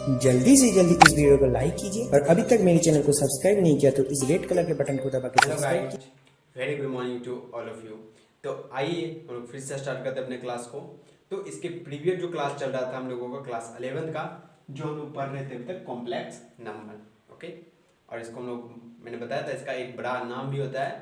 जल्दी से जल्दी इस वीडियो को लाइक कीजिए और अभी तक मेरे चैनल को सब्सक्राइब नहीं किया तो इस रेड कलर के बटन को दबा के hello subscribe guys, very good morning to all of you. तो आइए हम लोग फिर से स्टार्ट करते हैं अपने क्लास को। तो इसके प्रीवियस जो क्लास चल रहा था हम लोगों का क्लास 11 का, जो हम लोग पढ़ रहे थे अभी तक कॉम्प्लेक्स नंबर। ओके, और इसको हम लोग मैंने बताया था इसका एक बड़ा नाम भी होता है।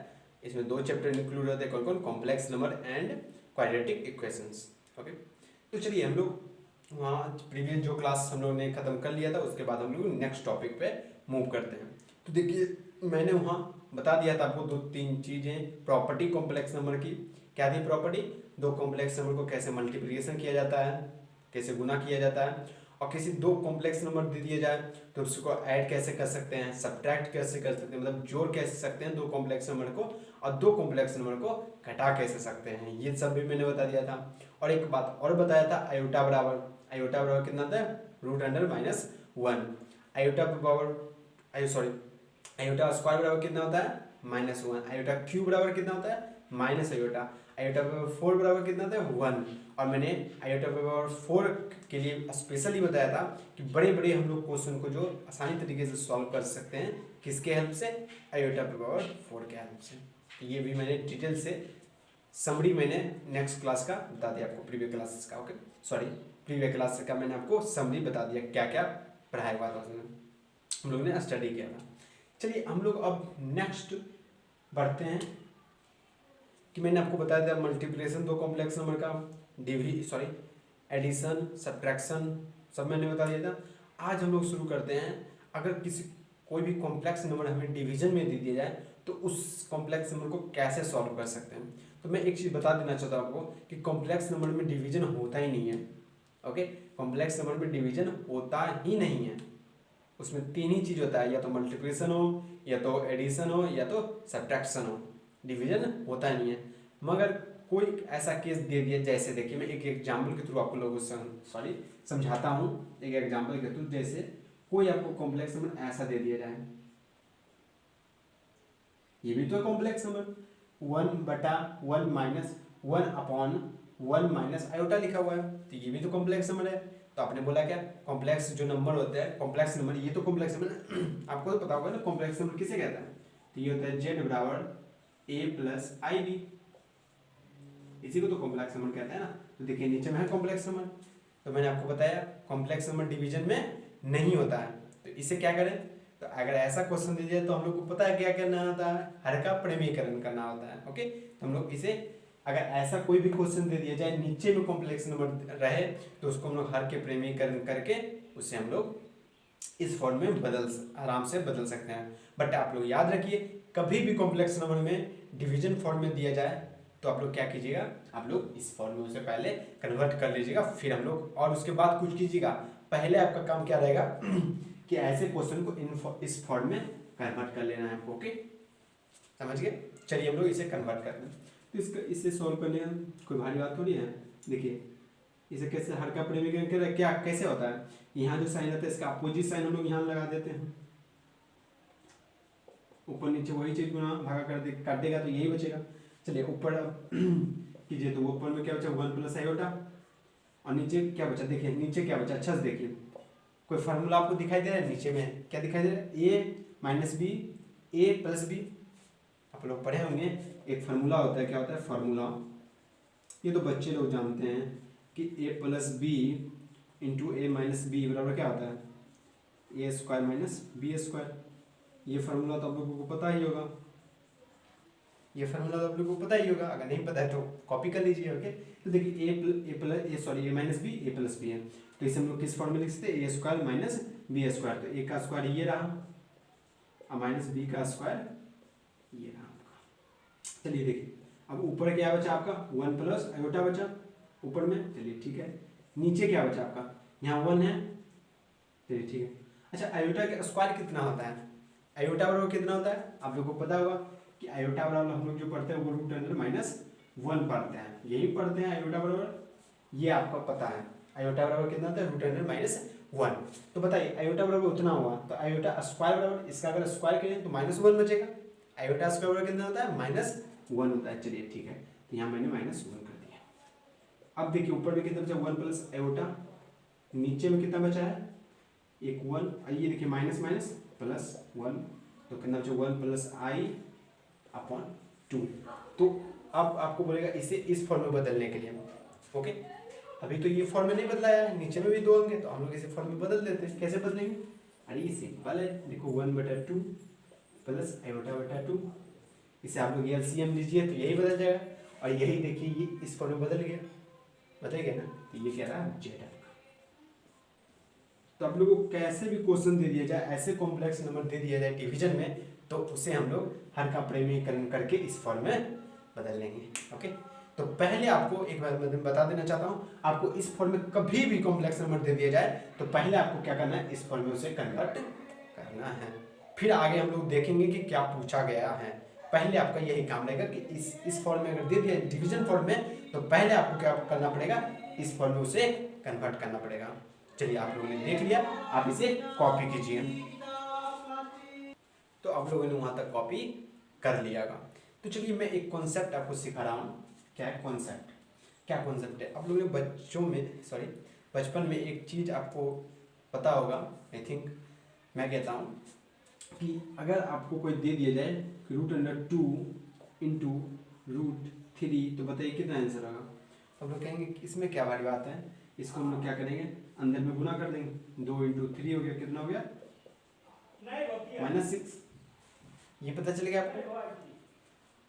इसमें दो चैप्टर इंक्लूड होते हैं, कौन कौन? Complex number and quadratic equations. Okay, तो चलिए हम लोग वहाँ प्रीवियस जो क्लास हम लोग ने ख़त्म कर लिया था, उसके बाद हम लोग नेक्स्ट टॉपिक पे मूव करते हैं। तो देखिए मैंने वहाँ बता दिया था आपको दो तीन चीज़ें प्रॉपर्टी कॉम्प्लेक्स नंबर की। क्या थी प्रॉपर्टी? दो कॉम्प्लेक्स नंबर को कैसे मल्टीप्लिकेशन किया जाता है, कैसे गुना किया जाता है, और किसी दो कॉम्प्लेक्स नंबर दे दिए जाए तो उसको ऐड कैसे कर सकते हैं, सब्ट्रैक्ट कैसे कर सकते हैं, मतलब जोड़ कैसे सकते हैं दो कॉम्प्लेक्स नंबर को, और दो कॉम्प्लेक्स नंबर को घटा कैसे सकते हैं, ये सब भी मैंने बता दिया था। और एक बात और बताया था, आयोटा बराबर कितना था? √100-1। आयोटा पावर आयोटा स्क्वायर बराबर कितना होता है? -1। आयोटा क्यूब बराबर कितना होता है? Minus iota. आयोटा पावर 4 बराबर कितना होता है? 1। और मैंने आयोटा पावर 4 के लिए स्पेशली बताया था कि बड़े बड़े हम लोग क्वेश्चन को जो आसानी तरीके से सॉल्व कर सकते हैं, किसके हेल्प से? आयोटा पावर 4 के हेल्प से। तो ये भी मैंने डिटेल से समरी मैंने नेक्स्ट क्लास का बता दिया आपको, प्रीवियस क्लासेस का। ओके, प्रीवियस क्लास का मैंने आपको समरी बता दिया, क्या क्या पढ़ाया हुआ था उसमें, हम लोग ने स्टडी किया था। चलिए हम लोग अब नेक्स्ट बढ़ते हैं कि मैंने आपको बताया था मल्टीप्लिकेशन दो कॉम्प्लेक्स नंबर का, एडिशन, सब्ट्रैक्शन सब मैंने बता दिया था। आज हम लोग शुरू करते हैं, अगर कोई भी कॉम्प्लेक्स नंबर हमें डिवीजन में दे दिया जाए तो उस कॉम्प्लेक्स नंबर को कैसे सॉल्व कर सकते हैं। तो मैं एक चीज़ बता देना चाहता हूँ आपको कि कॉम्प्लेक्स नंबर में डिवीजन होता ही नहीं है। ओके, कॉम्प्लेक्स नंबर में डिवीजन होता ही नहीं है। उसमें तीन ही चीज़ होता है, या तो मल्टीप्लिकेशन हो, या तो एडिशन हो, या तो सब्ट्रैक्शन हो। डिवीजन होता ही नहीं है। मगर कोई ऐसा केस दे दिया, जैसे देखिए मैं एक एग्जाम्पल के थ्रू आपको लोगों से समझाता हूँ। एक एग्जाम्पल के थ्रू, जैसे कोई आपको कॉम्प्लेक्स नंबर ऐसा दे दिया जाए, ये भी तो complex number 1/1 minus 1/1 minus iota लिखा हुआ है, तो ये भी तो कॉम्प्लेक्स नंबर है। तो आपने बोला क्या? कॉम्प्लेक्स जो नंबर होता है, कॉम्प्लेक्स नंबर, ये तो कॉम्प्लेक्स नंबर आपको तो पता होगा ना कॉम्प्लेक्स नंबर किसे कहता है। तो ये होता है z बराबर a + ib, इसी को तो कॉम्प्लेक्स नंबर कहते हैं ना। तो देखिए नीचे में है कॉम्प्लेक्स नंबर। तो मैंने आपको बताया कॉम्प्लेक्स नंबर डिवीजन में नहीं होता है, तो इसे क्या करें? तो अगर ऐसा क्वेश्चन दीजिए तो हम लोग को पता है क्या करना होता है, हर का परिमेयकरण करना होता है। ओके, तो हम लोग इसे, अगर ऐसा कोई भी क्वेश्चन दे दिया जाए नीचे में कॉम्प्लेक्स नंबर रहे, तो उसको हम लोग हर के परिमेयकरण करके उसे हम लोग इस फॉर्म में आराम से बदल सकते हैं। बट आप लोग याद रखिए, कभी भी कॉम्प्लेक्स नंबर में डिवीजन फॉर्म में दिया जाए तो आप लोग क्या कीजिएगा, आप लोग इस फॉर्म में उसे पहले कन्वर्ट कर लीजिएगा, फिर हम लोग, और उसके बाद कुछ कीजिएगा। पहले आपका काम क्या रहेगा कि ऐसे क्वेश्चन को इस फॉर्म में कन्वर्ट कर लेना है। ओके, समझ गए? चलिए हम लोग इसे कन्वर्ट कर लें। तो इसे सॉल्व करने का कोई भारी बात थोड़ी है। देखिए इसे कैसे हर का परिमेयकरण क्या कैसे होता है, यहाँ जो साइन रहता है इसका अपोजिट साइन हम लोग यहाँ लगा देते हैं, ऊपर नीचे वही चीज गुना भागा काट देगा तो यही बचेगा। चलिए ऊपर कीजिए, तो ऊपर में क्या बचा? 1 + आयोटा, और नीचे क्या बचा? देखिए नीचे क्या बचा, अच्छा से देखिए, कोई फार्मूला आपको दिखाई दे रहा है? नीचे में क्या दिखाई दे रहा है? a - b आप लोग पढ़े होंगे, एक फार्मूला होता है, क्या होता है फार्मूला, ये तो बच्चे लोग जानते हैं कि a + b × a - b बराबर क्या होता है? a² - b²। ये फार्मूला तो आप लोगों को पता ही होगा, अगर नहीं पता है तो कॉपी कर लीजिए। ओके, तो देखिए a - b है, तो इसे हम लोग किस फॉर्म में लिख सकते हैं? a² - b²। तो a का स्क्वायर ये रहा, और -b का स्क्वायर ये रहा आपका। चलिए देखिए, अब ऊपर क्या बचा आपका? 1 + आयोटा बचा ऊपर में। चलिए ठीक है, नीचे क्या बचा आपका? यहाँ 1 है। चलिए ठीक है। अच्छा, आयोटा का स्क्वायर कितना होता है? आयोटा बराबर कितना होता है? आप लोगों को पता होगा कि आयोटा बराबर हम लोग जो पढ़ते हैं वो √1 पढ़ते हैं, यही पढ़ते हैं आयोटा बराबर, ये आपको पता है। आयोटा बराबर कितना होता है? √1। तो बताइए आयोटा बराबर उतना हुआ, तो आयोटा स्क्वायर बराबर, इसका अगर स्क्वायर करें तो -1 बचेगा। आयोटा स्क्वायर बराबर कितना होता है? -1 होता है। चलिए ठीक है, तो यहाँ मैंने -1 कर दिया। अब देखिए ऊपर में कितना बचा? 1 + आयोटा, नीचे में कितना बचा है? एक 1, ये देखिए माइनस माइनस प्लस 1, तो कितना बचा 1 प्लस आई अपॉन 2। तो अब आपको बोलेगा इसे इस फॉर्म में बदलने के लिए, ओके। अभी तो ये फॉर्म में नहीं बदलाया है, नीचे में भी 2 होंगे, तो हम लोग इसे फॉर्म में बदल देते हैं। कैसे बदलेंगे? अरे ये सिंपल है, देखो 1/2 प्लस i/2, इसे आप लोग एलसीएम लीजिए तो यही बदल जाएगा, और यही देखिए ये इस फॉर्म में बदल गया ना, तो ये कह रहा है जेड आपका। तो आप लोगों को कैसे भी क्वेश्चन दे दिया जाए, ऐसे कॉम्प्लेक्स नंबर दे दिया जाए डिवीजन में, तो उसे हम लोग हर का परिमेयकरण करके इस फॉर्म में बदल लेंगे, ओके। तो पहले आपको एक बार मैं बता देना चाहता हूँ, आपको इस फॉर्म में कभी भी कॉम्प्लेक्स नंबर दे दिया जाए तो पहले आपको क्या करना है, इस फॉर्म में उसे कन्वर्ट करना है। फिर आगे हम लोग देखेंगे कि क्या पूछा गया है। पहले आपका यही काम रहेगा कि इस फॉर्म में अगर दे दिया डिवीजन फॉर्म में, तो पहले आपको क्या करना पड़ेगा, इस फॉर्म में उसे कन्वर्ट करना पड़ेगा। चलिए आप लोगों ने देख लिया, आप इसे कॉपी कीजिए। तो आप लोगों ने वहां तक कॉपी कर लियागा। तो चलिए मैं एक कॉन्सेप्ट आपको सिखा रहा हूँ। क्या है कॉन्सेप्ट? क्या कॉन्सेप्ट है? आप लोगों ने बचपन में एक चीज़ आपको पता होगा, आई थिंक मैं कहता हूँ कि अगर आपको कोई दे दिया जाए √2 इंटू √3, तो बताइए कितना आंसर होगा? तो हम लोग कहेंगे कि इसमें क्या बड़ी बात है, इसको हम लोग क्या करेंगे, अंदर में गुना कर देंगे। 2 × 3 हो गया, कितना हो गया? -6। ये पता चल गया आपको?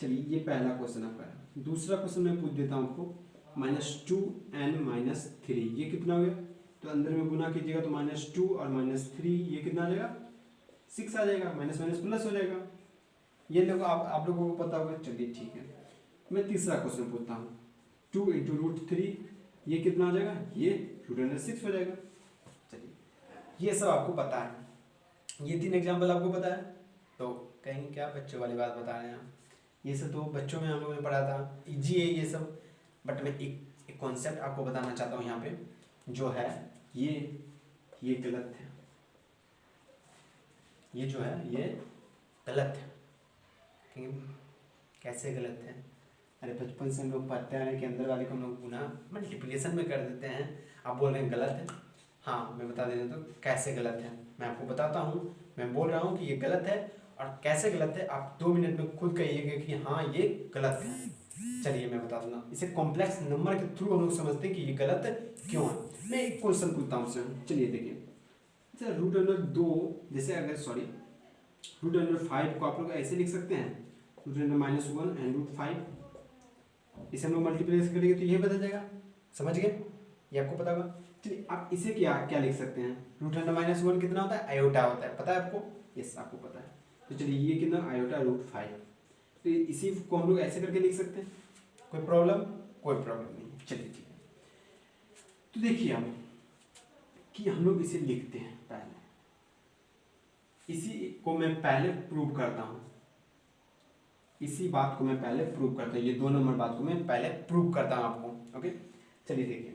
चलिए ये पहला क्वेश्चन आपका है। दूसरा क्वेश्चन मैं पूछ देता हूँ आपको, -2n - 3, ये कितना हो गया? तो अंदर में गुना कीजिएगा तो -2 और -3, ये कितना आ जाएगा? 6 आ जाएगा, माइनस माइनस प्लस हो जाएगा। ये लोग आप लोगों को पता होगा। चलिए ठीक है, मैं तीसरा क्वेश्चन पूछता हूँ, 2 × √3, ये कितना आ जाएगा? ये √6 हो जाएगा। चलिए ये सब आपको पता है, ये 3 एग्जाम्पल आपको पता है। तो कहेंगे क्या बच्चों वाली बात बता रहे हैं आप, ये सब तो बच्चों में हम लोगों ने पढ़ा था, इजी है ये सब। बट मैं एक कॉन्सेप्ट आपको बताना चाहता हूँ यहाँ पे, जो है ये गलत है। ये जो है ये गलत है। कैसे गलत है? अरे बचपन से हम लोग पढ़ते हैं कि अंदर वाले को हम लोग गुना मल्टीप्लिकेशन में कर देते हैं, आप बोल रहे हैं गलत है। हाँ मैं बता देता हूँ तो कैसे गलत है, मैं आपको बताता हूँ। मैं बोल रहा हूँ कि ये गलत है, और कैसे गलत है आप 2 मिनट में खुद कहिएगा कि हाँ ये गलत है। चलिए मैं बता दूंगा, इसे कॉम्प्लेक्स नंबर के थ्रू हम लोग समझते हैं कि ये गलत क्यों है। मैं एक क्वेश्चन पूछता हूँ उससे, चलिए देखिए। अच्छा √2, जैसे अगर √5 को आप लोग ऐसे लिख सकते हैं, √-1 एंड √5, इसे हम लोग मल्टीप्लाई करेंगे तो ये बदल जाएगा। समझ गए? ये आपको पता होगा। चलिए आप इसे क्या लिख सकते हैं, √-1 कितना होता है? आयोटा होता है, पता है आपको? यस आपको पता है। तो चलिए ये कितना आयोटा √5, तो इसी को हम लोग ऐसे करके लिख सकते हैं। कोई प्रॉब्लम? कोई प्रॉब्लम नहीं। चलिए ठीक है, तो देखिए हम कि हम लोग इसे लिखते हैं। पहले इसी को मैं पहले प्रूव करता हूँ, इसी बात को मैं पहले प्रूव करता हूँ, ये 2 नंबर बात को मैं पहले प्रूव करता हूँ आपको, ओके। चलिए देखिए,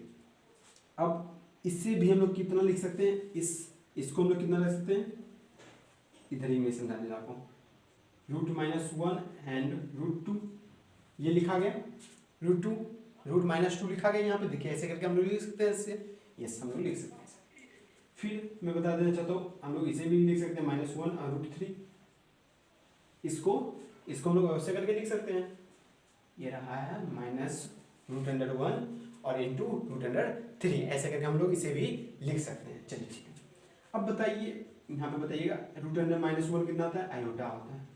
अब इससे भी हम लोग कितना लिख सकते हैं, इसको हम लोग कितना लिख सकते हैं, इधर ही मैं समझा देता आपको, √-1 एंड √2, ये लिखा गया √2 लिखा गया यहाँ पे, देखिए ऐसे करके हम लोग लिख सकते हैं इससे। यस हम लोग लिख सकते हैं। फिर मैं बता देना चाहता हूँ, हम लोग इसे भी लिख सकते हैं -1 और √3, इसको हम लोग ऐसे करके लिख सकते हैं। ये रहा है -√1 और इंटू √3, ऐसे करके हम लोग इसे भी लिख सकते हैं। चलिए ठीक है, अब बताइए यहाँ पे बताइएगा, √1 कितना होता है? आयोटा होता है।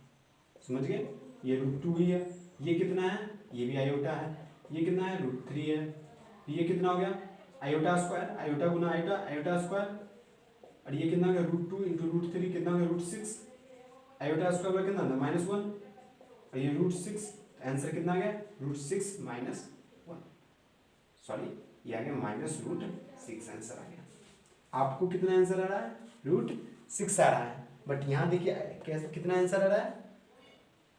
समझ गए? ये √2 ही है, ये कितना है? ये भी आयोटा है। ये कितना है? √3 है। ये कितना हो गया? आयोटा स्क्वायर, आयोटा गुना आयोटा, आयोटा स्क्वायर। और ये कितना हो गया? √2 इंटू √3 कितना हो गया? √6। आयोटा स्क्वायर में कितना था? -1, और ये √6, आंसर कितना आ गया? √6 - 1, सॉरी ये आ गया -√6 आंसर आ गया। आपको कितना आंसर आ रहा है? √6 आ रहा है, बट यहाँ देखिए कैसे कितना आंसर आ रहा है?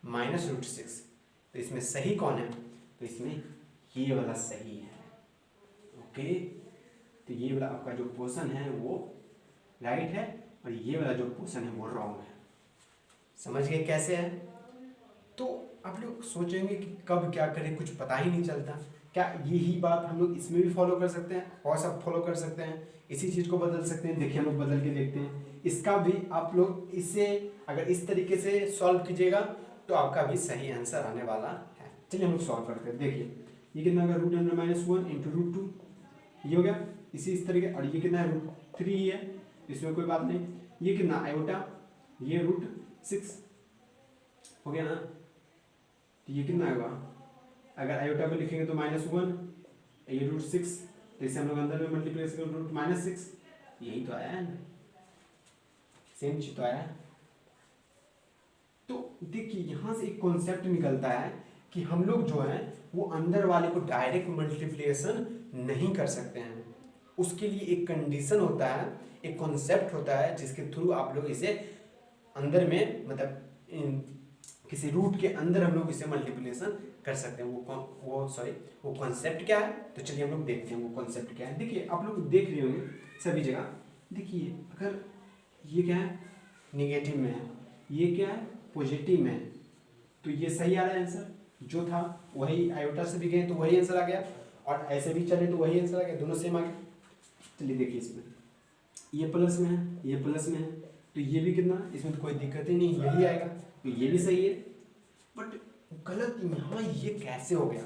-√6। तो इसमें सही कौन है? तो इसमें ये वाला सही है, ओके। तो ये वाला आपका जो पोर्शन है वो राइट है, और ये वाला जो पोर्शन है वो रॉन्ग है। समझ गए कैसे है? तो आप लोग सोचेंगे कि कब क्या करें, कुछ पता ही नहीं चलता, क्या यही बात हम लोग इसमें भी फॉलो कर सकते हैं और सब फॉलो कर सकते हैं, इसी चीज़ को बदल सकते हैं। देखिए हम लोग बदल के देखते हैं, इसका भी आप लोग इससे अगर इस तरीके से सॉल्व कीजिएगा तो आपका भी सही आंसर आने वाला है। चलिए हम लोग सॉल्व करते हैं। देखिए ये कितना होगा, रूट अंडर -1 इंटू √2, ये हो गया इस तरीके। और ये कितना है, √3 ही है, इसमें कोई बात नहीं। ये कितना आयोटा, ये √6 हो गया ना। तो ये कितना होगा, अगर आयोटा को लिखेंगे तो -1, ये √6, तो इसे हम लोग अंदर में मल्टीप्लाई करें √-6, यही तो आया है ना, सेम चीज तो आया है। तो देखिए यहाँ से एक कॉन्सेप्ट निकलता है कि हम लोग जो है वो अंदर वाले को डायरेक्ट मल्टीप्लिकेशन नहीं कर सकते हैं। उसके लिए एक कंडीशन होता है, एक कॉन्सेप्ट होता है जिसके थ्रू आप लोग इसे अंदर में मतलब किसी रूट के अंदर हम लोग इसे मल्टीप्लिकेशन कर सकते हैं। वो कॉन्सेप्ट क्या है, तो चलिए हम लोग देखते हैं वो कॉन्सेप्ट क्या है। देखिए आप लोग देख रहे होंगे सभी जगह, देखिए अगर ये क्या है निगेटिव में है, ये क्या है पॉजिटिव में है, तो ये सही आ रहा है आंसर, जो था वही आयोटा से भी गए तो वही आंसर आ गया, और ऐसे भी चले तो वही आंसर आ गया, दोनों सेम आ गए। चलिए देखिए इसमें ये प्लस में है, ये प्लस में है, तो ये भी कितना, इसमें तो कोई दिक्कत ही नहीं, यही आएगा, तो ये भी सही है। बट गलत यहाँ ये कैसे हो गया,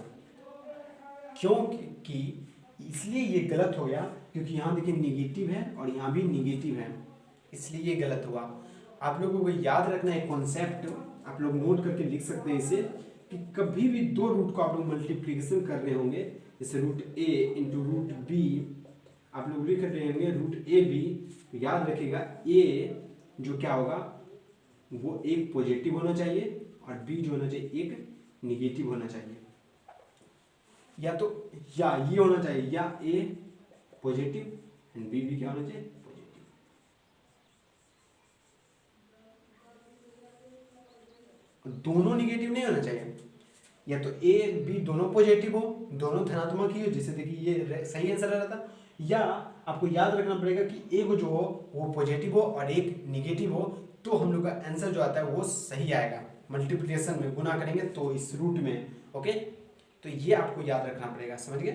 क्योंकि इसलिए ये गलत हो गया क्योंकि यहाँ देखिए निगेटिव है और यहाँ भी निगेटिव है, इसलिए ये गलत हुआ। आप लोगों को याद रखना है कॉन्सेप्ट, आप लोग नोट करके लिख सकते हैं इसे, कि कभी भी दो रूट को आप लोग मल्टीप्लिकेशन कर रहे होंगे, जैसे √a इंटू √b आप लोग लिख रहे होंगे √ab, तो याद रखिएगा a जो क्या होगा वो एक पॉजिटिव होना चाहिए और b जो होना चाहिए एक निगेटिव होना चाहिए, या तो या ये होना चाहिए, या a पॉजिटिव एंड b भी क्या होना चाहिए पॉजिटिव। दोनों निगेटिव नहीं होना चाहिए, या तो a b दोनों पॉजिटिव हो, दोनों धनात्मक ही हो, जैसे देखिए ये सही आंसर आ रहा था। या आपको याद रखना पड़ेगा कि एक जो हो वो पॉजिटिव हो और एक निगेटिव हो, तो हम लोग का आंसर जो आता है वो सही आएगा। मल्टीप्लिकेशन में गुना करेंगे तो इस रूट में, ओके, तो ये आपको याद रखना पड़ेगा, समझ गए।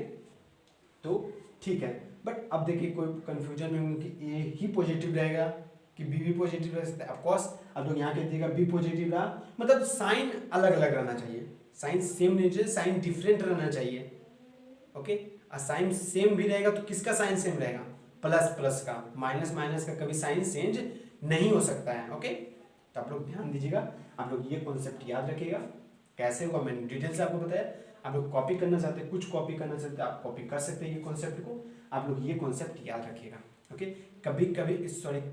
तो ठीक है, बट अब देखिए कोई कंफ्यूजन में होंगे कि ए ही पॉजिटिव रहेगा कि बी भी पॉजिटिव रह सकता है। ऑफकोर्स अब लोग यहाँ कह दिएगा बी पॉजिटिव रहा, मतलब साइन अलग अलग रहना चाहिए, साइन सेम नहीं चाहिए, साइन डिफरेंट रहना चाहिए, ओके। और साइन सेम भी रहेगा तो किसका साइन सेम रहेगा, प्लस प्लस का, माइनस माइनस का कभी साइन चेंज नहीं हो सकता है, ओके। तो आप लोग ध्यान दीजिएगा, आप लोग ये कॉन्सेप्ट याद रखिएगा। कैसे हुआ मैंने डिटेल से आपको बताया। आप लोग कॉपी करना चाहते हैं, कुछ कॉपी करना चाहते हैं, आप कॉपी कर सकते हैं ये कॉन्सेप्ट को। आप लोग ये कॉन्सेप्ट याद रखिएगा, ओके।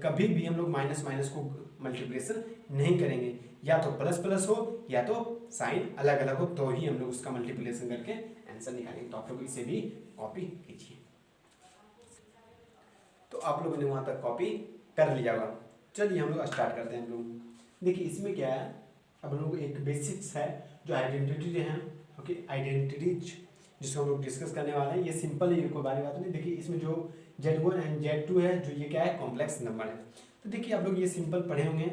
कभी भी हम लोग माइनस माइनस को मल्टीप्लिकेशन नहीं करेंगे, या तो प्लस प्लस हो या तो साइन अलग अलग हो, तो ही हम लोग उसका मल्टीप्लिकेशन करके आंसर निकालेंगे। तो आप लोग इसे भी कॉपी कीजिए। तो आप लोगों ने वहां तक कॉपी कर लिया होगा। चलिए हम लोग स्टार्ट करते हैं। हम लोग देखिए इसमें क्या है, अब हम लोग एक बेसिक्स है जो आइडेंटिटी है, ओके, आइडेंटिटीज जिसको हम लोग डिस्कस करने वाले हैं। ये सिंपल है, ये कोई भारी बात नहीं। देखिए इसमें जो Z1 एंड Z2 है, जो ये क्या है कॉम्प्लेक्स नंबर है। तो देखिए आप लोग ये सिंपल पढ़े होंगे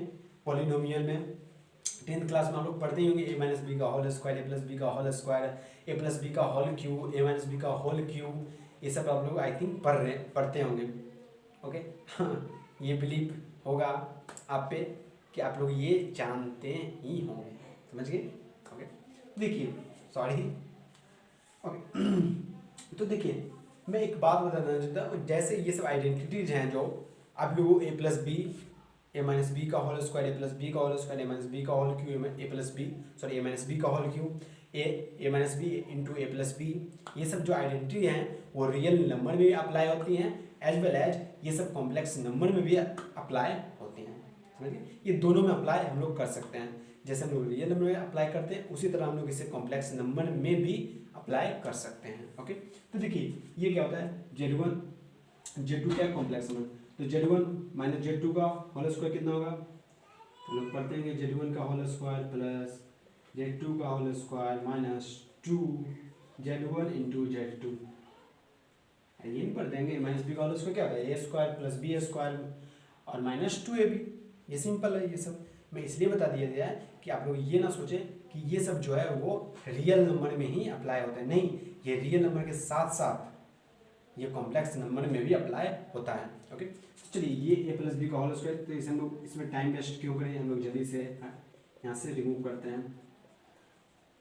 पॉलिनोमियल में, 10th क्लास में हम लोग पढ़ते ही होंगे a - b का होल स्क्वायर, a + b का होल स्क्वायर, a + b का होल क्यूब, a - b का होल क्यूब, ये सब आप लोग आई थिंक पढ़ते होंगे, ओके। हाँ, ये बिलीव होगा आप पे कि आप लोग ये जानते ही होंगे, समझ गए, ओके। देखिए सॉरी, ओके। तो देखिए मैं एक बात बताना चाहता हूँ, जैसे ये सब आइडेंटिटीज हैं जो आप लोगों a + b, a - b का होल स्क्वायर, a + b का होल स्क्वायर, a - b का होल क्यूब, a - b का whole cube, a - b into a + b, ये सब जो आइडेंटिटी हैं वो रियल नंबर में भी अप्लाई होती हैं, एज वेल एज ये सब कॉम्प्लेक्स नंबर में भी अप्लाई होती हैं, समझिए। ये दोनों में अप्लाई हम लोग कर सकते हैं। जैसे हम लोग रियल नंबर में अप्लाई करते हैं, उसी तरह हम लोग इसे कॉम्प्लेक्स नंबर में भी अप्लाई कर सकते हैं, ओके। तो देखिए ये क्या होता है, Z1 Z2 क्या है कॉम्प्लेक्स नंबर, तो Z1 - Z2 का होल स्क्वायर कितना होगा, तो लोग पढ़ते हैं Z1 का होल स्क्वायर प्लस Z2 का whole square minus 2Z1 into Z2, ये नहीं पढ़ देंगे। -b का होल स्क्वायर क्या होता है, a² + b² और -2ab, ये सिंपल है। ये सब मैं इसलिए बता दिया गया है कि आप लोग ये ना सोचें कि ये सब जो है वो रियल नंबर में ही अप्लाई होता है, नहीं, ये रियल नंबर के साथ साथ ये कॉम्प्लेक्स नंबर में भी अप्लाई होता है। ओके, चलिए ये ए प्लस बी का होल स्क्वायर, तो इसे हम लोग इसमें टाइम वेस्ट क्यों करें, हम लोग जल्दी से यहाँ से रिमूव करते हैं।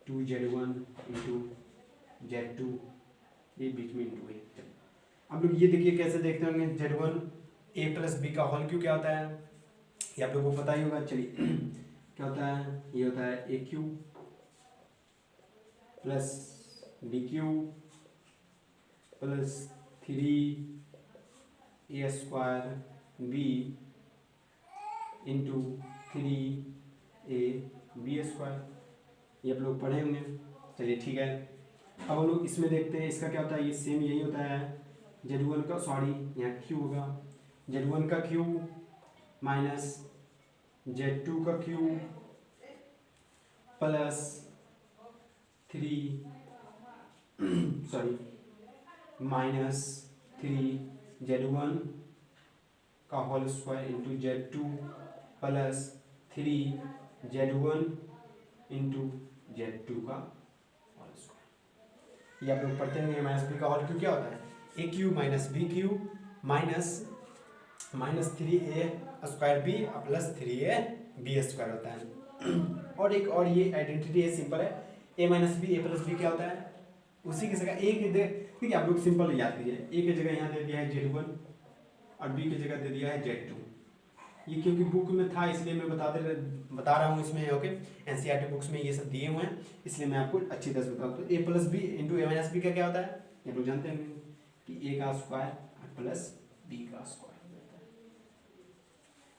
2z1 इंटू z2, ये बीच में इंटू है। आप लोग ये देखिए कैसे देखते होंगे, z1 a प्लस बी का होल क्यों क्या होता है, ये आप लोगों को पता ही होगा। चलिए क्या होता है, ये होता है a cube plus b cube plus 3a square b into 3a b square, ये आप लोग पढ़े होंगे। चलिए ठीक है, अब हम लोग इसमें देखते हैं इसका क्या होता है, ये सेम यही होता है z1 का, सॉरी यहाँ क्यू होगा, z1 का क्यू माइनस z2 का Q plus 3 sorry minus 3z1 का whole square into z2 plus 3z1 into z2 का होल स्क्वायर। ये आप लोग पढ़ते हैं माइनस बी का होल क्यू क्या होता है, a cube minus b cube minus 3a square b plus 3a b square होता है। और एक और ये आइडेंटिटी है, सिंपल है, a minus B A plus B क्या होता है, उसी की जगह ए की देखिए आप लोग सिंपल याद कीजिए, ए की जगह यहाँ दे दिया है z1 और बी की जगह दे दिया है z2। ये क्योंकि बुक में था इसलिए मैं बता रहा हूँ इसमें। ओके, एनसीईआरटी बुक्स में ये सब दिए हुए हैं इसलिए मैं आपको अच्छी तरह से बताऊँ। तो ए प्लस बी इंटू ए माइनस बी का क्या होता है, ये लोग जानते हैं कि ए का स्क्वायर प्लस बी का स्क्वायर।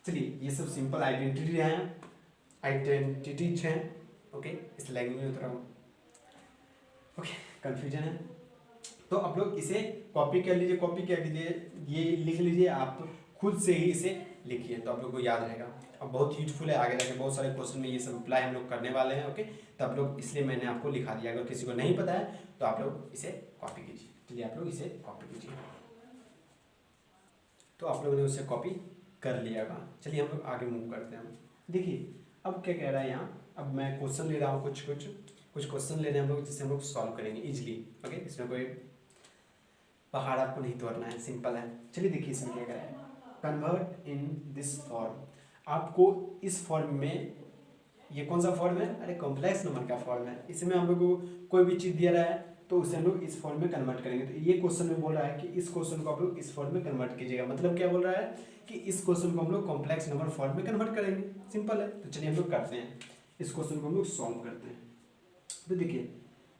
चलिए ये सब सिंपल आइडेंटिटीज हैं। ओके, इस लैंग्वेज में उतरा हूँ। ओके, कन्फ्यूजन है तो आप लोग इसे कॉपी कर लीजिए, कॉपी कर लीजिए, ये लिख लीजिए, आप खुद से ही इसे लिखिए तो आप लोग को याद रहेगा। अब बहुत यूजफुल है, आगे जाके बहुत सारे क्वेश्चन में ये सब अप्लाई हम लोग करने वाले हैं। ओके, तो आप लोग इसलिए मैंने आपको लिखा दिया, अगर किसी को नहीं पता है तो आप लोग इसे कॉपी कीजिए। चलिए आप लोग इसे कॉपी कीजिए, तो आप लोगों ने उसे कॉपी कर लिया होगा। चलिए हम लोग आगे मूव करते हैं। देखिए अब क्या कह रहा है यहाँ, अब मैं क्वेश्चन ले रहा हूँ, कुछ क्वेश्चन ले रहे हैं हम लोग जिससे हम लोग सॉल्व करेंगे इजीली। ओके, इसमें कोई पहाड़ आपको नहीं तोड़ना है, सिंपल है। चलिए देखिए इसमें क्या कह रहा है, कन्वर्ट इन दिस फॉर्म, आपको इस फॉर्म में, ये कौन सा फॉर्म है, अरे कॉम्प्लेक्स नंबर का फॉर्म है, इसमें हम लोग को कोई भी चीज़ दिया रहा है तो उसे हम लोग इस फॉर्म में कन्वर्ट करेंगे। तो ये क्वेश्चन में बोल रहा है कि इस क्वेश्चन को आप लोग इस फॉर्म में कन्वर्ट कीजिएगा, मतलब क्या बोल रहा है कि इस क्वेश्चन को हम लोग कॉम्प्लेक्स नंबर फॉर्म में कन्वर्ट करेंगे, सिंपल है। तो चलिए हम लोग करते हैं, इस क्वेश्चन को हम लोग सॉल्व करते हैं। तो देखिए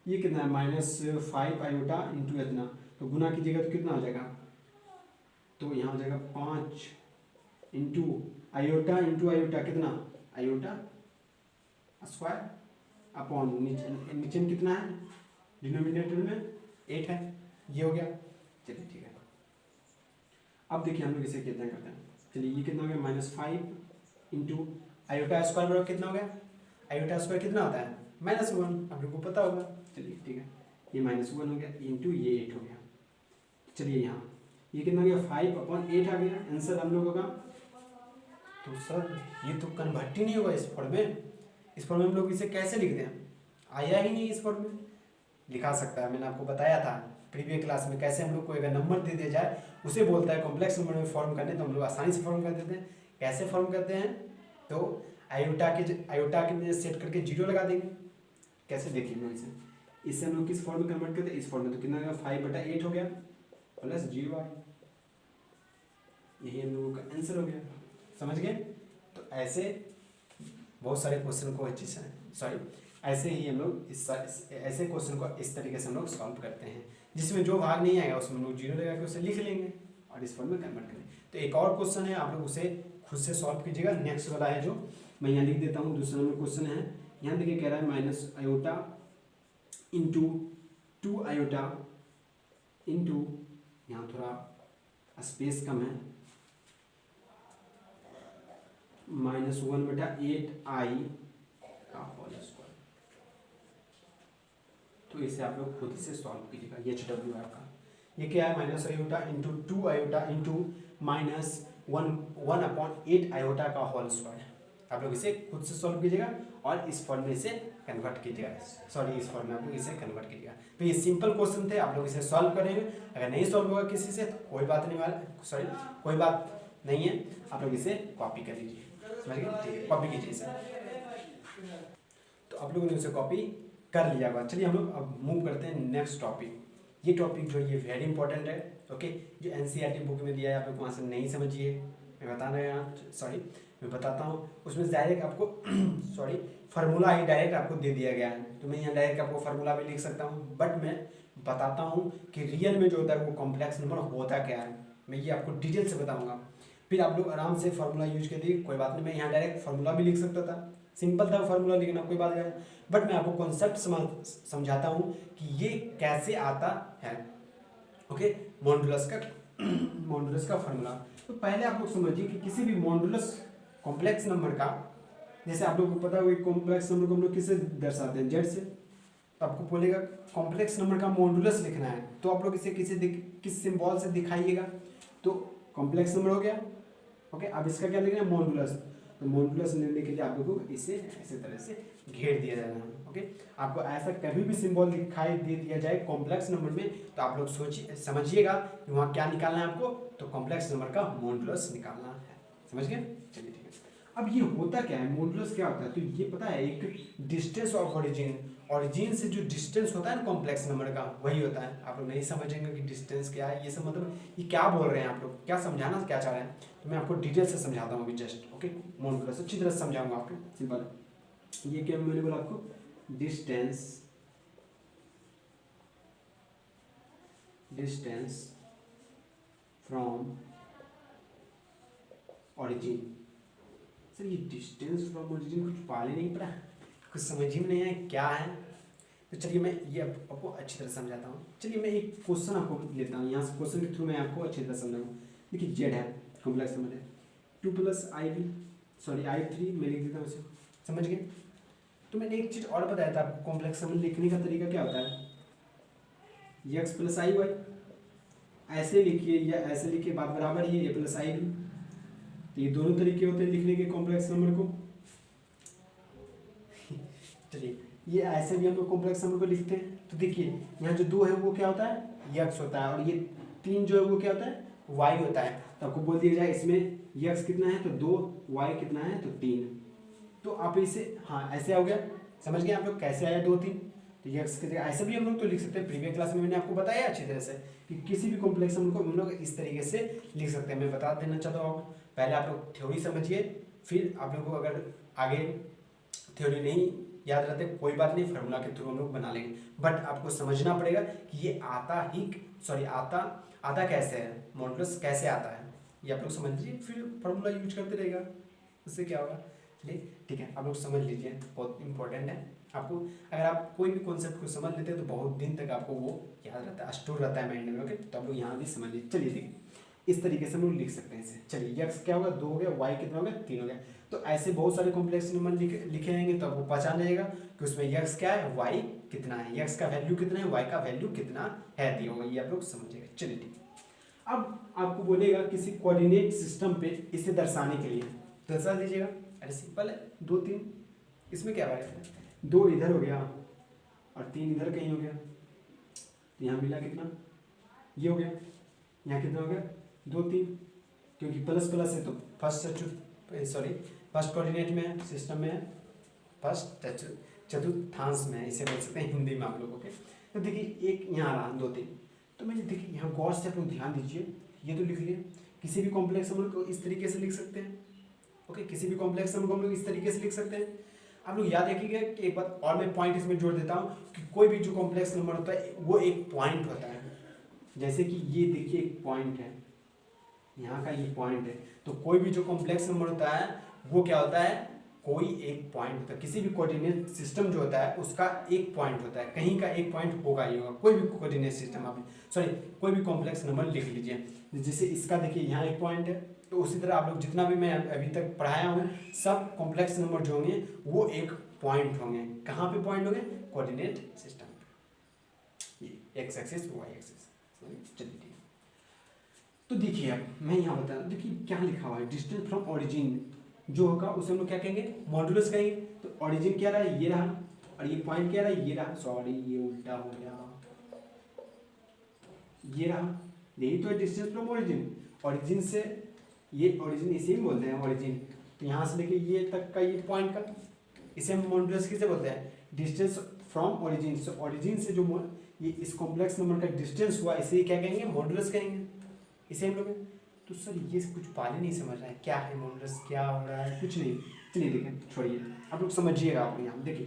ये कितना है, -5 आयोटा इंटू इतना, तो गुना कीजिएगा तो कितना हो जाएगा, तो यहाँ हो जाएगा 5 इंटू आयोटा कितना, आयोटा स्क्वायर अपॉन नीचे में कितना है, डिनोमिनेटर में 8 है, ये हो गया। चलिए ठीक है, अब देखिए हम लोग इसे कितना करते हैं। चलिए ये कितना हो गया, -5 इंटू आयोटा स्क्वायर बराबर कितना हो गया, आयोटा स्क्वायर कितना होता है, -1, आप लोग को पता होगा। चलिए ठीक है, ये -1 हो गया इंटू ये 8 हो गया। चलिए यहाँ ये कितना हो गया, 5/8 आ गया आंसर हम लोगों का। तो सर ये तो कन्वर्ट ही नहीं होगा इस फॉर्म में, इस फॉर्म में हम लोग इसे कैसे लिखते हैं, आया ही नहीं इस फॉर्म में। लिखा सकता है, मैंने आपको बताया था प्रीवियस क्लास में कैसे हम लोग को अगर नंबर दे दिया जाए उसे बोलता है कॉम्प्लेक्स नंबर में फॉर्म करने, तो हम लोग आसानी से फॉर्म कर देते हैं। कैसे फॉर्म करते हैं, तो आयोटा के सेट करके 0 लगा देंगे। कैसे देखिए मैं इससे हम लोग किस फॉर्म में कन्वर्ट करते हैं, इस फॉर्म में, तो कितना हो गया, 5/8 हो गया प्लस 0 आ गया, यही हम लोगों का आंसर हो गया। समझ गए। तो ऐसे बहुत सारे क्वेश्चन को अच्छी से ऐसे ही हम लोग ऐसे क्वेश्चन को इस तरीके से हम लोग सॉल्व करते हैं, जिसमें जो भाग नहीं आएगा उसमें हम लोग 0 लगा के उसे लिख लेंगे और इस फॉर्म में कन्वर्ट करेंगे। तो एक और क्वेश्चन है, आप लोग उसे खुद से सॉल्व कीजिएगा। नेक्स्ट वाला है जो मैं यहाँ लिख देता हूँ, दूसरा नंबर क्वेश्चन है। यहाँ देखिए कह रहा है minus iota into 2 iota into, यहाँ थोड़ा स्पेस कम है, -1/8i का होल स्क्वायर। तो इसे आप लोग खुद से सॉल्व कीजिएगा। HW का ये क्या है, minus iota into 2 iota into -1/8 iota का होल स्क्वायर। आप लोग इसे खुद से सॉल्व कीजिएगा और इस फॉर्म में इसे कन्वर्ट कीजिएगा, सॉरी इस फॉर्म में आप लोग इसे कन्वर्ट कीजिएगा। तो ये सिंपल क्वेश्चन थे, आप लोग इसे सॉल्व करेंगे। अगर नहीं सॉल्व होगा किसी से तो कोई बात नहीं कोई बात नहीं है, आप लोग इसे कॉपी कर लीजिए, समझ गए? ठीक है, कॉपी कीजिए इसे। तो आप लोगों ने उसे कॉपी कर लिया होगा। चलिए हम लोग अब मूव करते हैं नेक्स्ट टॉपिक। ये टॉपिक जो ये वेरी इंपॉर्टेंट है, ओके। जो एनसीईआरटी बुक में दिया है आप लोग वहाँ से नहीं समझिए, मैं बताता हूँ। उसमें डायरेक्ट आपको फार्मूला ही डायरेक्ट आपको दे दिया गया है। तो मैं यहाँ डायरेक्ट आपको फार्मूला भी लिख सकता हूँ, बट मैं बताता हूँ कि रियल में जो होता है वो कॉम्प्लेक्स नंबर होता क्या है, मैं ये आपको डिटेल से बताऊँगा। फिर आप लोग आराम से फार्मूला यूज कर दिए, कोई बात नहीं। मैं यहाँ डायरेक्ट फार्मूला भी लिख सकता था, सिंपल था फार्मूला लिखना, कोई बात नहीं। बट मैं आपको कॉन्सेप्ट समझाता हूँ कि ये कैसे आता है, ओके। मॉडुलस का फार्मूला। तो पहले आप लोग समझिए कि किसी भी मॉडुलस कॉम्प्लेक्स नंबर का, जैसे आप लोगों को पता है कॉम्प्लेक्स नंबर को हम लोग किससे दर्शाते हैं, जेड से। तो आपको बोलेगा कॉम्प्लेक्स नंबर का मॉडुलस लिखना है, तो आप लोग इसे किस सिंबल से दिखाइएगा। तो कॉम्प्लेक्स नंबर हो गया, ओके। अब इसका क्या लिखना है, मॉडुलस। तो मॉडुलस लेने के लिए आप लोगों को इसे ऐसे तरह से घेर दिया जाना है, ओके। आपको ऐसा कभी भी सिंबल दिखाई दे दिया जाए कॉम्प्लेक्स नंबर में, तो आप लोग समझिएगा कि वहाँ क्या निकालना है आपको, तो कॉम्प्लेक्स नंबर का मॉडुलस निकालना है, समझ गए? चलिए ठीक है। अब ये होता क्या है, मॉडुलस क्या होता है? तो ये पता है, एक डिस्टेंस ऑफ ओरिजिन से जो डिस्टेंस होता है ना कॉम्प्लेक्स नंबर का, वही होता है। आप लोग नहीं समझेंगे कि डिस्टेंस क्या है, ये सब मतलब ये क्या बोल रहे हैं आप लोग, क्या समझाना क्या चाह रहे हैं। तो मैं आपको डिटेल से समझाता हूँ अभी जस्ट, ओके। मॉडुलस अच्छी तरह से समझाऊंगा आपको, सिंपल। ये क्या मैंने बोला आपको, डिस्टेंस फ्रॉम ओरिजिन। सर ये डिस्टेंस फ्रॉम ओरिजिन कुछ पहले नहीं पड़ा, कुछ समझ ही में नहीं है क्या है। तो चलिए मैं ये आपको अच्छी तरह समझाता हूँ। चलिए मैं एक क्वेश्चन आपको लेता हूँ, यहाँ से क्वेश्चन के थ्रू मैं आपको अच्छी तरह समझाऊँ। देखिए जेड है, कॉम्प्लेक्स नंबर है, 2 + i3 मैं लिख देता हूँ इसे, समझ गए? तो मैंने एक चीज़ और बताया था आपको, कॉम्प्लेक्स नंबर लिखने का तरीका क्या होता है, x + iy ऐसे लिखिए या ऐसे लिखिए, बात बराबर ही है, a + i भी। तो ये दोनों तरीके होते हैं लिखने के कॉम्प्लेक्स नंबर को। चलिए ये ऐसे भी हम लोग कॉम्प्लेक्स नंबर को लिखते हैं। तो देखिए यहाँ जो 2 है वो क्या होता है, x होता है, और ये 3 जो है वो क्या होता है, y होता है। तो आपको बोल दिया जाए इसमें x कितना है तो 2, y कितना है तो 3। तो आप इसे ऐसे हो गया, समझ गए आप लोग कैसे आया 2, 3। तो x की जगह ऐसे भी हम लोग तो लिख सकते हैं। प्रीवियस क्लास में मैंने आपको बताया अच्छी तरह से कि किसी भी कॉम्प्लेक्स नंबर को हम लोग इस तरीके से लिख सकते हैं। मैं बता देना चाहता हूँ, पहले आप लोग थ्योरी समझिए, फिर आप लोग को अगर आगे थ्योरी नहीं याद रहते कोई बात नहीं, फार्मूला के थ्रू हम लोग बना लेंगे। बट आपको समझना पड़ेगा कि ये आता कैसे है, मॉडुलस कैसे आता है, ये आप लोग समझ लीजिए, फिर फार्मूला यूज करते रहेगा, उससे क्या होगा। चलिए ठीक है, आप लोग समझ लीजिए, बहुत इंपॉर्टेंट है। आपको अगर आप कोई भी कॉन्सेप्ट को समझ लेते हैं तो बहुत दिन तक आपको वो याद रहता है, स्टोर रहता है माइंड में, ओके। तो आप लोग यहाँ भी समझ लीजिए। चलिए देखिए इस तरीके से हम लोग लिख सकते हैं इसे। चलिए x क्या होगा, 2 हो गया, y कितना हो गया, 3 हो गया। तो ऐसे बहुत सारे कॉम्प्लेक्स नंबर लिखे जाएंगे तो आपको पहचान जाएगा कि उसमें x क्या है, y कितना है, x का वैल्यू कितना है, y का वैल्यू कितना है दिया होगा, ये आप लोग समझिएगा। चलिए ठीक, अब आपको बोलेगा किसी कोऑर्डिनेट सिस्टम पे इसे दर्शाने के लिए दर्शा दीजिएगा। अरे सिंपल है, 2, 3, इसमें क्या है, 2 इधर हो गया और 3 इधर कहीं हो गया, तो यहाँ मिला कितना, ये हो गया, यहाँ कितना हो गया 2, 3, क्योंकि प्लस है तो फर्स्ट कोऑर्डिनेट में है, सिस्टम में है, फर्स्ट चतुर्थांश में है, इसे बोल सकते हैं हिंदी में आप लोगों के। तो देखिए एक यहाँ रहा 2, 3, तो मैंने देखिए यहाँ गौर से आप लोग ध्यान दीजिए, ये तो लिख लिए। किसी भी कॉम्प्लेक्स नंबर को इस तरीके से लिख सकते हैं, ओके। किसी भी कॉम्प्लेक्स नंबर को हम लोग इस तरीके से लिख सकते हैं। आप लोग याद रखिएगा कि एक बात और मैं पॉइंट इसमें जोड़ देता हूँ कि कोई भी जो कॉम्प्लेक्स नंबर होता है वो एक पॉइंट होता है। जैसे कि ये देखिए एक पॉइंट है, यहाँ का ये पॉइंट है। तो कोई भी जो कॉम्प्लेक्स नंबर होता है वो क्या होता है, कोई एक पॉइंट होता है। किसी भी कोऑर्डिनेट सिस्टम जो होता है उसका एक पॉइंट होता है, कहीं का एक पॉइंट होगा ही होगा। कोई भी कोऑर्डिनेट सिस्टम आप कोई भी कॉम्प्लेक्स नंबर लिख लीजिए। जैसे इसका देखिए यहाँ एक पॉइंट है, तो उसी तरह आप लोग जितना भी मैं अभी तक पढ़ाया हूँ सब कॉम्प्लेक्स नंबर जो होंगे वो एक पॉइंट होंगे। कहाँ पे पॉइंट होंगे, कोऑर्डिनेट सिस्टम पे, ये एक्स एक्सिस वाई एक्सिस। चलिए ठीक है, तो देखिए अब मैं यहाँ बता रहा हूँ, देखिए क्या लिखा हुआ है, डिस्टेंस फ्रॉम ओरिजिन जो होगा उसे हम लोग क्या कहेंगे, मॉडुलस कहेंगे। तो ओरिजिन क्या रहा, ये रहा, और ये पॉइंट क्या रहा, ये रहा, सॉरी ये उल्टा हो गया, ये रहा, यही तो है डिस्टेंस फ्रॉम ओरिजिन। ओरिजिन से ये ओरिजिन इसे ही बोलते हैं ओरिजिन, तो यहाँ से लेके ये तक का ये पॉइंट का, इसे हम मॉड्यूलस किसे बोलते हैं, डिस्टेंस फ्रॉम ओरिजिन। से ओरिजिन से जो ये इस कॉम्प्लेक्स नंबर का डिस्टेंस हुआ, इसे क्या कहेंगे, मॉड्यूलस कहेंगे, इसे हम लोग। तो सर ये कुछ पहले नहीं समझ रहा है, क्या है मॉड्यूलस, क्या हो रहा है, कुछ नहीं। चलिए देखें, छोड़िए, आप लोग समझिएगा। आप यहाँ देखिए,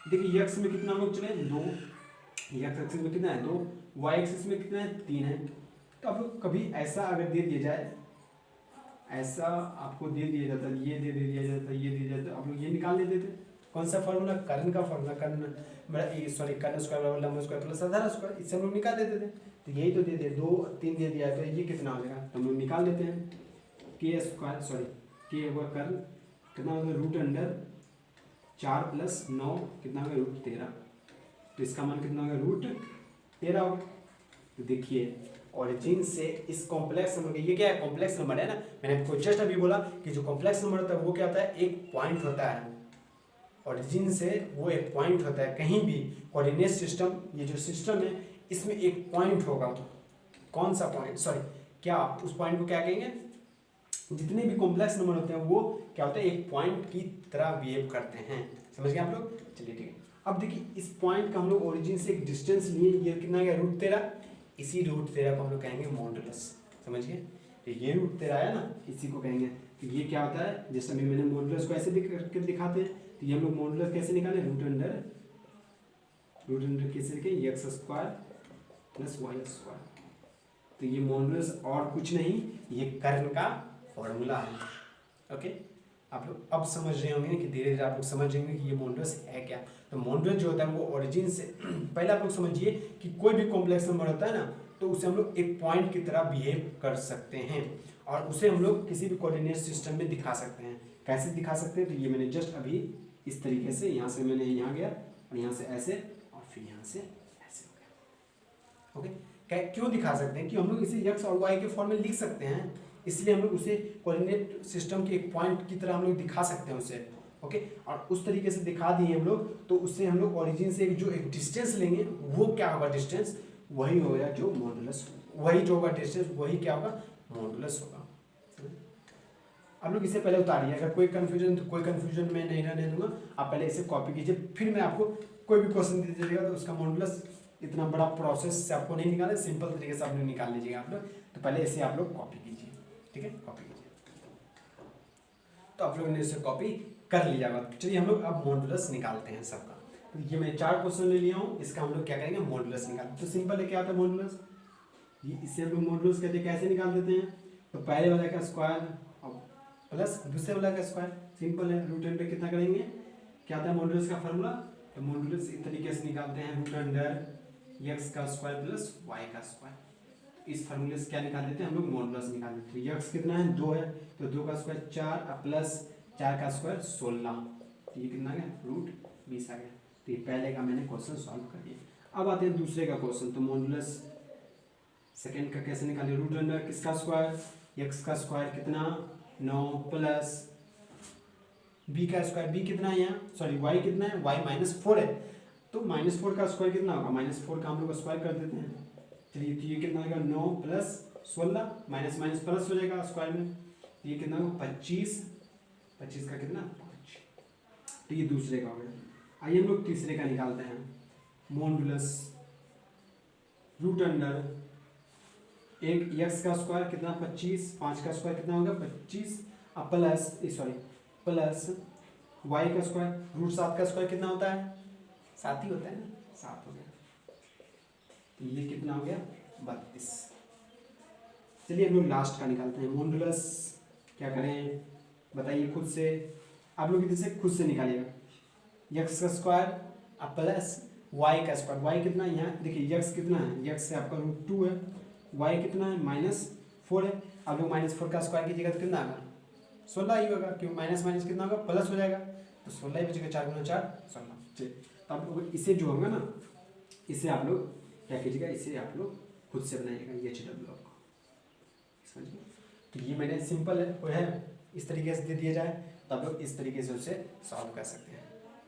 देखिए यक्स में कितना हम लोग चले, 2, यक्स एक्सिस में कितना है 2, वाई एक्सिस में कितना है 3 है। तो आप लोग कभी ऐसा अगर दे दिया जाए, ऐसा आपको दे दिया जाता, ये दे दिया जाता, ये दे दिया जाता, आप लोग ये निकाल लेते थे। कौन सा फॉर्मूला, कर्न का फॉर्मूला, कर्न सॉरी कर्न स्क्वायर बराबर लंब स्क्वायर प्लस आधार स्क्वायर, इससे हम लोग निकाल देते थे। तो यही तो दे दिया, 2 3 दे दिया, तो ये कितना हो जाएगा, तो हम लोग निकाल देते हैं। के स्क्वायर सॉरी के हुआ कर्न कितना होगा, रूट अंडर 4 + 9 कितना होगा, रूट 13। तो इसका मान कितना होगा, रूट 13 होगा। तो देखिए ओरिजिन से इस कॉम्प्लेक्स नंबर, ये क्या है, कॉम्प्लेक्स नंबर है ना, मैंने आपको जस्ट अभी बोला कि जो कॉम्प्लेक्स नंबर होता है वो क्या होता है, एक पॉइंट होता है। ओरिजिन से वो एक पॉइंट होता है, कहीं भी कोऑर्डिनेट सिस्टम, ये जो सिस्टम है इसमें एक पॉइंट होगा। कौन सा पॉइंट, सॉरी क्या, उस पॉइंट को क्या कहेंगे, जितने भी कॉम्प्लेक्स नंबर होते हैं वो क्या होता है, एक पॉइंट की तरह बिहेव करते हैं। समझ गए आप लोग, चलिए ठीक है। अब देखिए इस पॉइंट का हम लोग ओरिजिन से एक डिस्टेंस लिए, ये कितना गया, रूट 13। इसी रूट 13 को हम लोग कहेंगे मॉड्यूलस। समझ गए, तो ये रूट 13 है ना, इसी को कहेंगे। तो ये क्या होता है, जैसे अभी मैंने मॉड्यूलस को ऐसे करके दिखाते हैं, तो ये हम लोग मॉड्यूलस कैसे निकाले, रूट अंडर कैसे लिखे, X square plus Y square. तो ये मॉड्यूलस और कुछ नहीं, ये कर्न का फॉर्मूला है। ओके, आप लोग अब समझ रहे होंगे कि धीरे धीरे आप लोग समझ जाएंगे कि ये मॉड्यूलस है क्या। तो मॉड्यूलस जो होता है वो ओरिजिन से पहले आप लोग समझिए कि कोई भी कॉम्प्लेक्स नंबर होता है ना, तो उसे हम लोग एक पॉइंट की तरह बिहेव कर सकते हैं और उसे हम लोग किसी भी कोऑर्डिनेट सिस्टम में दिखा सकते हैं। कैसे दिखा सकते हैं, तो ये मैंने जस्ट अभी इस तरीके से, यहाँ से मैंने यहाँ गया और यहाँ से ऐसे और फिर यहाँ से ऐसे हो गया। ओके, क्यों दिखा सकते हैं कि हम लोग इसे एक्स और वाई के फॉर्म में लिख सकते हैं, इसलिए हम लोग उसे कोऑर्डिनेट सिस्टम के एक पॉइंट की तरह हम लोग दिखा सकते हैं उसे। ओके, और उस तरीके से दिखा दिए हम लोग, तो उससे हम लोग ओरिजिन से जो एक डिस्टेंस लेंगे वो क्या होगा, डिस्टेंस वही होगा जो मॉड्यूलस, वही जो होगा डिस्टेंस वही क्या होगा, मॉड्यूलस होगा। आप लोग इसे पहले उतारिए, अगर कोई कंफ्यूजन, तो कोई कंफ्यूजन मैं नहीं रहने दूंगा, आप पहले इसे कॉपी कीजिए, फिर मैं आपको कोई भी क्वेश्चन दे दीजिएगा तो उसका मॉड्यूलस इतना बड़ा प्रोसेस से आपको नहीं निकाले, सिंपल तरीके से आप लोग निकाल लीजिएगा आप लोग। तो पहले इसे आप लोग कॉपी कीजिए, ठीक है, कॉपी कीजिए। तो आप लोगों ने इसे कॉपी कर लिया होगा। चलिए हम लोग अब मॉड्यूलस निकालते हैं सबका। तो ये मैं 4 क्वेश्चन ले लिया हूँ, इसका हम लोग क्या करेंगे, मॉड्यूलस निकाल। तो सिंपल है, क्या आता है मॉड्यूलस, ये इससे हम लोग मॉड्यूलस कहते हैं, कैसे निकाल देते हैं, तो पहले वाला का स्क्वायर प्लस दूसरे वाला का स्क्वायर, सिंपल है। रूट अंडर कितना करेंगे, क्या आता है मॉड्यूलस का फार्मूला, तो मॉड्यूलस इस तरीके से निकालते हैं, रूट अंडर एक्स का स्क्वायर प्लस वाई का स्क्वायर। इस फार्मूले से क्या निकाल देते हैं हम लोग, मॉड्यूलस निकाल देते हैं। एक्स कितना है, 2 है, तो 2 का स्क्वायर 4 प्लस 4 का स्क्वायर 16, तो ये कितना गया, रूट 20 आ गया। तो ये पहले का मैंने क्वेश्चन सॉल्व कर दिया। अब आते हैं दूसरे का क्वेश्चन। तो मॉड्यूलस सेकंड का कैसे निकालिए, रूट अंडर किसका स्क्वायर, एक्स का स्क्वायर कितना 9 प्लस बी का स्क्वायर, बी कितना है यहाँ, सॉरी वाई कितना है, वाई -4 है, तो -4 का स्क्वायर कितना होगा, -4 का हम लोग स्क्वायर कर देते हैं। चलिए, तो ये कितना होगा, 9 + 16 माइनस माइनस प्लस हो जाएगा स्क्वायर में, तो ये कितना होगा 25, 25 का कितना 5। तो ये दूसरे का हो गया। आइए हम लोग तीसरे का निकालते हैं। मॉड्यूलस रूट अंडर एक एक्स का स्क्वायर कितना 25, 5 का स्क्वायर कितना होगा 25 प्लस वाई का स्क्वायर, रूट 7 का स्क्वायर कितना होता है 7 ही होता है ना, 7 हो गया। तो ये कितना हो गया 32। चलिए हम लोग लास्ट का निकालते हैं। मॉड्यूलस क्या करें बताइए खुद से, आप लोग इधर से खुद से निकालिएगा। एक्स का स्क्वायर प्लस वाई का स्क्वायर, वाई कितना है यहाँ देखिए, एक्स कितना है, एक्स से आपका √2 है, वाई कितना है -4 है। आप लोग -4 का स्क्वायर कीजिएगा तो कितना आएगा 16 ही होगा, क्यों माइनस माइनस कितना होगा प्लस हो जाएगा, तो 16 ही बचेगा, 4 × 4 16। चलिए, तो आप लोग इसे जो होगा ना, इसे आप लोग क्या कीजिएगा, इसे आप लोग खुद से बनाइएगा, ये HW आपको समझिए। तो ये मैंने सिंपल है वो है, इस तरीके से दे दिया जाए तो आप लोग इस तरीके से उसे सॉल्व कर सकते हैं।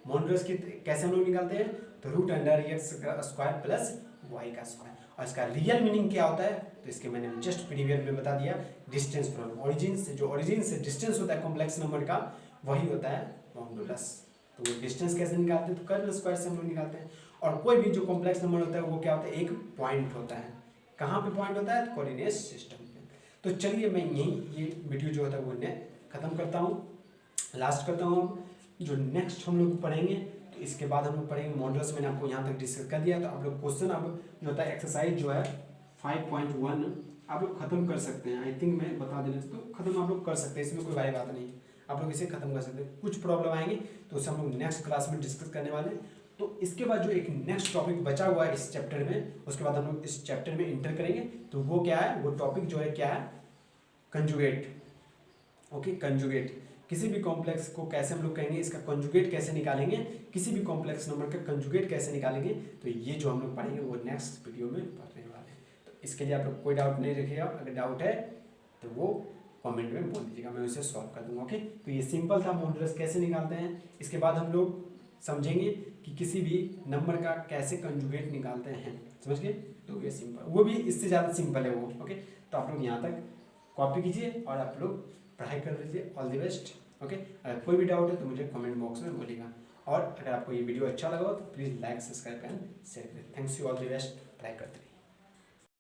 मॉड्यूलस की कैसे हम लोग निकालते हैं, तो रूट अंडर एक्स का स्क्वायर प्लस वाई का स्क्वायर। और इसका रियल मीनिंग क्या होता है, तो इसके मैंने जस्ट प्रीवियस में बता दिया, डिस्टेंस फ्रॉम ओरिजिन से, जो ओरिजिन से डिस्टेंस होता है कॉम्प्लेक्स नंबर का, वही होता है मॉड्यूलस। तो वो डिस्टेंस कैसे निकालते हैं, तो कर्ल स्क्वायर से हम लोग निकालते हैं। और कोई भी जो कॉम्प्लेक्स नंबर होता है वो क्या होता है, एक पॉइंट होता है। कहाँ पे पॉइंट होता है, कोऑर्डिनेट सिस्टम पे। तो चलिए मैं यही ये वीडियो जो होता है वो खत्म करता हूँ, लास्ट करता हूँ। जो नेक्स्ट हम लोग पढ़ेंगे, तो इसके बाद हम लोग पढ़ेंगे मॉड्यूलस। मैंने आपको यहाँ तक डिस्कस कर दिया। तो आप लोग क्वेश्चन अब जो होता है एक्सरसाइज जो है 5.1 आप लोग खत्म कर सकते हैं। आई थिंक मैं बता देना, तो खत्म आप लोग कर सकते हैं, इसमें कोई बड़ी बात नहीं, आप लोग इसे खत्म कर सकते हैं। कुछ प्रॉब्लम आएंगे तो उसे हम लोग नेक्स्ट क्लास में डिस्कस करने वाले हैं। तो इसके बाद जो एक नेक्स्ट टॉपिक बचा हुआ है इस चैप्टर में, उसके बाद हम लोग इस चैप्टर में इंटर करेंगे। तो वो क्या है, वो टॉपिक जो है क्या है, कंजुगेट। Okay, conjugate. किसी भी कॉम्प्लेक्स को कैसे हम लोग कहेंगे, इसका कंजुगेट कैसे निकालेंगे, किसी भी कॉम्प्लेक्स नंबर का कंजुगेट कैसे निकालेंगे, तो ये जो हम लोग पढ़ेंगे वो नेक्स्ट वीडियो में पढ़ने वाले हैं। तो इसके लिए आप लोग कोई डाउट नहीं रखिएगा, अगर डाउट है तो वो कमेंट में बोल दीजिएगा, मैं उसे सॉल्व कर दूंगा। ओके, तो ये सिंपल था मॉड्यूलस कैसे निकालते हैं। इसके बाद हम लोग समझेंगे कि किसी भी नंबर का कैसे कंजुगेट निकालते हैं, समझ गए। तो ये सिंपल, वो भी इससे ज़्यादा सिंपल है वो। ओके, तो आप लोग यहाँ तक कॉपी कीजिए और आप लोग पढ़ाई कर लीजिए। All the best. ओके, अगर कोई भी डाउट है तो मुझे कमेंट बॉक्स में बोलिएगा। और अगर आपको ये वीडियो अच्छा लगा हो तो please like, subscribe and share करें। Thanks you, all the best. पढ़ाई करते